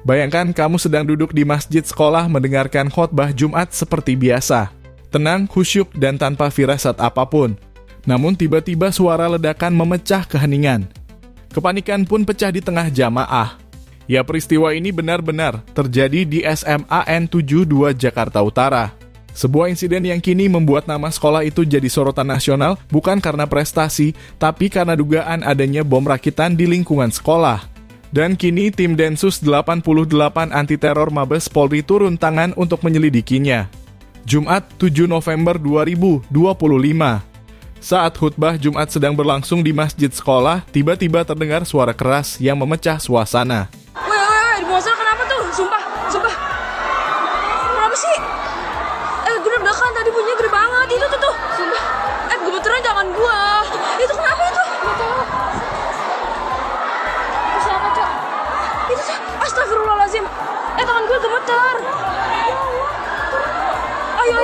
Bayangkan kamu sedang duduk di masjid sekolah mendengarkan khotbah Jumat seperti biasa. Tenang, khusyuk, dan tanpa firasat apapun. Namun tiba-tiba suara ledakan memecah keheningan. Kepanikan pun pecah di tengah jamaah. Ya, peristiwa ini benar-benar terjadi di SMA N72 Jakarta Utara. Sebuah insiden yang kini membuat nama sekolah itu jadi sorotan nasional bukan karena prestasi, tapi karena dugaan adanya bom rakitan di lingkungan sekolah. Dan kini tim Densus 88 Anti Teror Mabes Polri turun tangan untuk menyelidikinya. Jumat 7 November 2025. Saat khutbah Jumat sedang berlangsung di masjid sekolah, tiba-tiba terdengar suara keras yang memecah suasana. Woi, di bawah sana kenapa tuh? Sumpah. Kenapa sih? Gue deg-degan tadi bunyinya gede banget. Itu tuh. Sumpah. Gemeteran jangan gua. Itu kenapa itu? Gak tahu. Itu siapa, Cok? Itu sih. Astagfirullahaladzim. Tangan gue gemeter. Ayo.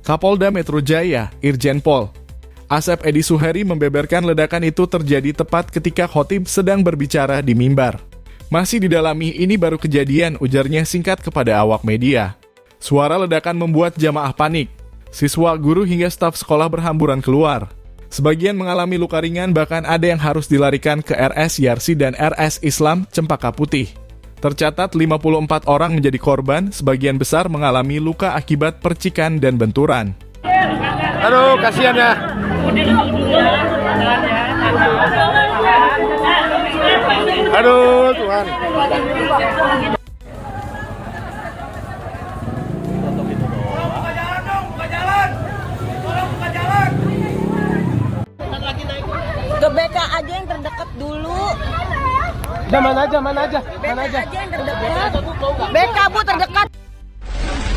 Kapolda Metro Jaya, Irjen Pol Asep Edi Suheri membeberkan ledakan itu terjadi tepat ketika khotib sedang berbicara di mimbar. Masih didalami, ini baru kejadian, ujarnya singkat kepada awak media. Suara ledakan membuat jamaah panik. Siswa, guru hingga staf sekolah berhamburan keluar. Sebagian mengalami luka ringan, bahkan ada yang harus dilarikan ke RS Yarsi dan RS Islam Cempaka Putih. Tercatat 54 orang menjadi korban, sebagian besar mengalami luka akibat percikan dan benturan. Aduh, kasihan ya. Aduh, Tuhan. Ke BK aja yang terdekat dulu. Udah mana aja. BK aja yang terdekat. BK Bu terdekat.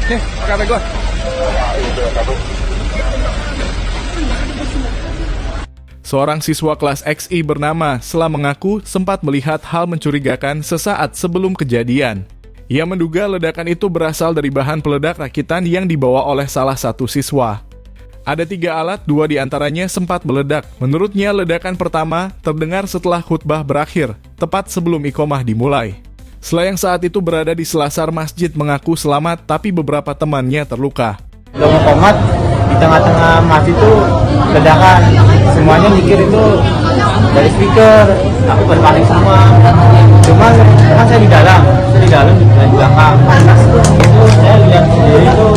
Nih, pakai HP gua. Seorang siswa kelas XI bernama Sela mengaku sempat melihat hal mencurigakan sesaat sebelum kejadian. Ia menduga ledakan itu berasal dari bahan peledak rakitan yang dibawa oleh salah satu siswa. Ada 3 alat, 2 diantaranya sempat meledak. Menurutnya ledakan pertama terdengar setelah khutbah berakhir, tepat sebelum iqomah dimulai. Sela yang saat itu berada di selasar masjid mengaku selamat, tapi beberapa temannya terluka. Udah mau komat, di tengah-tengah masjid itu ledakan. Semuanya mikir itu dari speaker, aku berpaling semua. Cuman saya di dalam dan di belakang. Itu saya lihat sendiri itu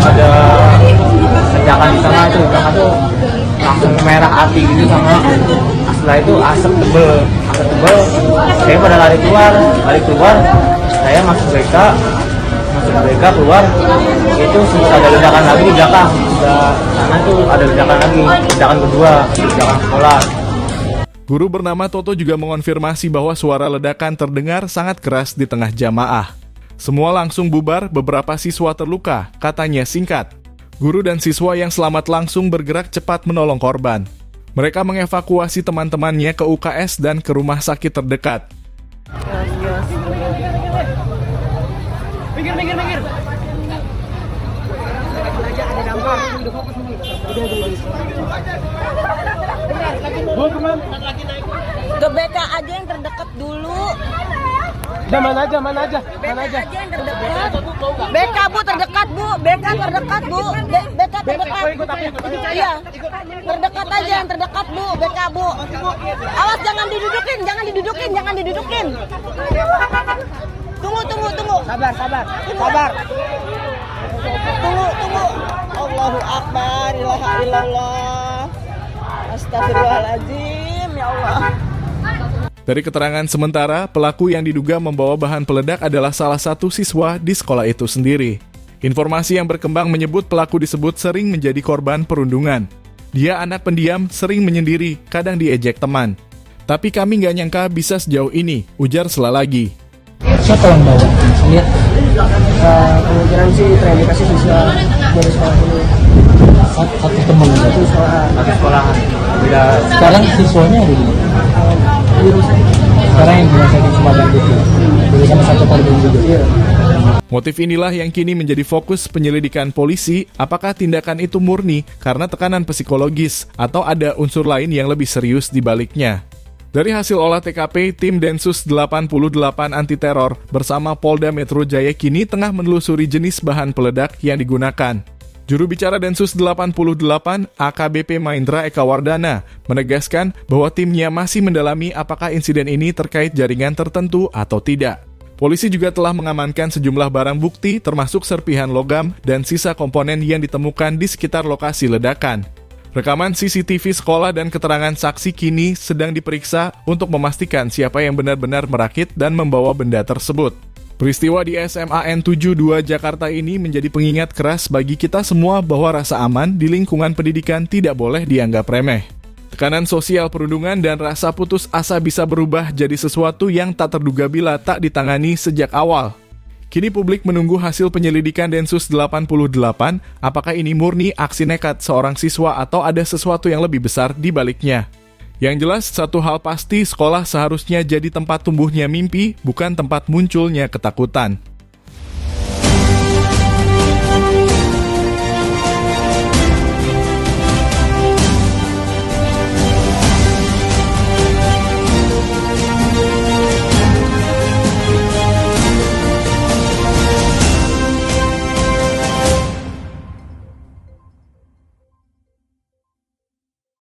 ada ledakan di tengah itu, ledakan tuh langsung merah api gitu sama. Setelah itu asap tebel. Saya pada lari keluar, saya masuk BK keluar, itu ada ledakan lagi di belakang. Sana tuh ada ledakan lagi, ledakan kedua, ledakan sekolah. Guru bernama Toto juga mengonfirmasi bahwa suara ledakan terdengar sangat keras di tengah jamaah. Semua langsung bubar, beberapa siswa terluka, katanya singkat. Guru dan siswa yang selamat langsung bergerak cepat menolong korban. Mereka mengevakuasi teman-temannya ke UKS dan ke rumah sakit terdekat. Minggir. Ke BK aja yang terdekat dulu. Udah mana aja. BK aja yang terdekat. BK Bu terdekat Bu. BK terdekat Bu. BK terdekat. Iya. Terdekat aja yang terdekat Bu. BK Bu. Awas jangan didudukin. Tunggu. Sabar. Tunggu. Allahu Akbar. Ilaha illallah. Astagfirullahaladzim. Ya Allah. Dari keterangan sementara, pelaku yang diduga membawa bahan peledak adalah salah satu siswa di sekolah itu sendiri. Informasi yang berkembang menyebut pelaku disebut sering menjadi korban perundungan. Dia anak pendiam, sering menyendiri, kadang diejek teman. Tapi kami nggak nyangka bisa sejauh ini, ujar Sela lagi. Siapa yang bawa? Lihat. Kemungkinan sih terindikasi siswa dari sekolah ini. Satu teman satu sekolahan. Sekarang siswanya ada di mana? Sekarang yang dirasakan Sumedang gitu. Jadi sama satu korban juga. Motif inilah yang kini menjadi fokus penyelidikan polisi, apakah tindakan itu murni karena tekanan psikologis atau ada unsur lain yang lebih serius di baliknya. Dari hasil olah TKP, tim Densus 88 Anti Teror bersama Polda Metro Jaya kini tengah menelusuri jenis bahan peledak yang digunakan. Juru bicara Densus 88 AKBP Maindra Eka Wardana menegaskan bahwa timnya masih mendalami apakah insiden ini terkait jaringan tertentu atau tidak. Polisi juga telah mengamankan sejumlah barang bukti termasuk serpihan logam dan sisa komponen yang ditemukan di sekitar lokasi ledakan. Rekaman CCTV sekolah dan keterangan saksi kini sedang diperiksa untuk memastikan siapa yang benar-benar merakit dan membawa benda tersebut. Peristiwa di SMAN 72 Jakarta ini menjadi pengingat keras bagi kita semua bahwa rasa aman di lingkungan pendidikan tidak boleh dianggap remeh. Tekanan sosial perundungan dan rasa putus asa bisa berubah jadi sesuatu yang tak terduga bila tak ditangani sejak awal. Kini publik menunggu hasil penyelidikan Densus 88, apakah ini murni aksi nekat seorang siswa atau ada sesuatu yang lebih besar di baliknya. Yang jelas, satu hal pasti, sekolah seharusnya jadi tempat tumbuhnya mimpi, bukan tempat munculnya ketakutan.